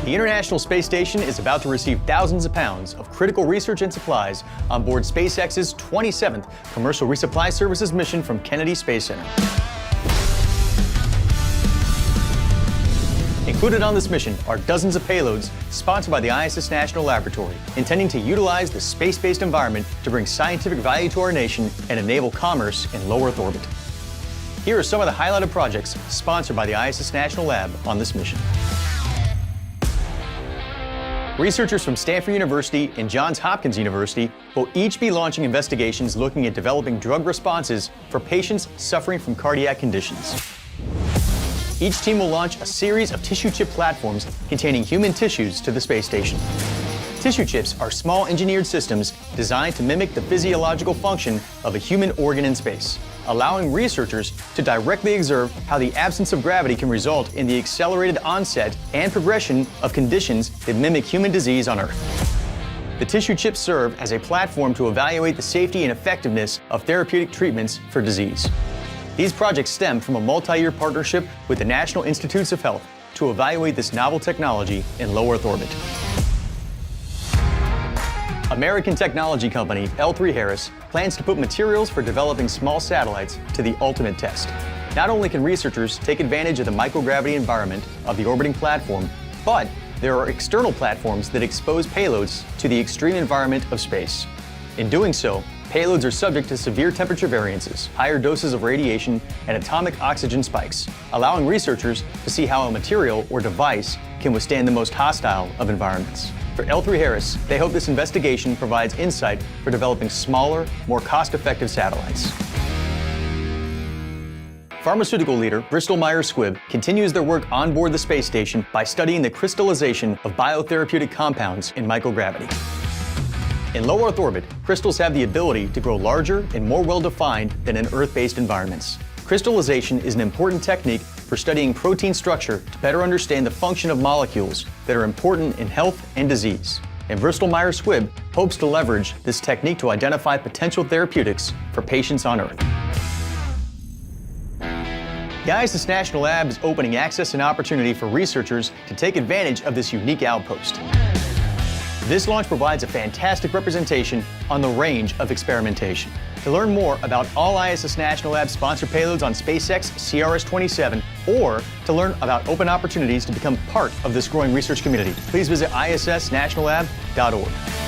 The International Space Station is about to receive thousands of pounds of critical research and supplies on board SpaceX's 27th Commercial Resupply Services mission from Kennedy Space Center. Included on this mission are dozens of payloads sponsored by the ISS National Laboratory, intending to utilize the space-based environment to bring scientific value to our nation and enable commerce in low Earth orbit. Here are some of the highlighted projects sponsored by the ISS National Lab on this mission. Researchers from Stanford University and Johns Hopkins University will each be launching investigations looking at developing drug responses for patients suffering from cardiac conditions. Each team will launch a series of tissue chip platforms containing human tissues to the space station. Tissue chips are small engineered systems designed to mimic the physiological function of a human organ in space, allowing researchers to directly observe how the absence of gravity can result in the accelerated onset and progression of conditions that mimic human disease on Earth. The tissue chips serve as a platform to evaluate the safety and effectiveness of therapeutic treatments for disease. These projects stem from a multi-year partnership with the National Institutes of Health to evaluate this novel technology in low Earth orbit. American technology company L3 Harris plans to put materials for developing small satellites to the ultimate test. Not only can researchers take advantage of the microgravity environment of the orbiting platform, but there are external platforms that expose payloads to the extreme environment of space. In doing so, payloads are subject to severe temperature variances, higher doses of radiation, and atomic oxygen spikes, allowing researchers to see how a material or device can withstand the most hostile of environments. For L3 Harris, they hope this investigation provides insight for developing smaller, more cost-effective satellites. Pharmaceutical leader Bristol Myers Squibb continues their work on board the space station by studying the crystallization of biotherapeutic compounds in microgravity. In low Earth orbit, crystals have the ability to grow larger and more well-defined than in Earth-based environments. Crystallization is an important technique for studying protein structure to better understand the function of molecules that are important in health and disease. And Bristol Myers Squibb hopes to leverage this technique to identify potential therapeutics for patients on Earth. The ISS National Lab is opening access and opportunity for researchers to take advantage of this unique outpost. This launch provides a fantastic representation on the range of experimentation. To learn more about all ISS National Lab sponsored payloads on SpaceX CRS-27, or to learn about open opportunities to become part of this growing research community, please visit issnationallab.org.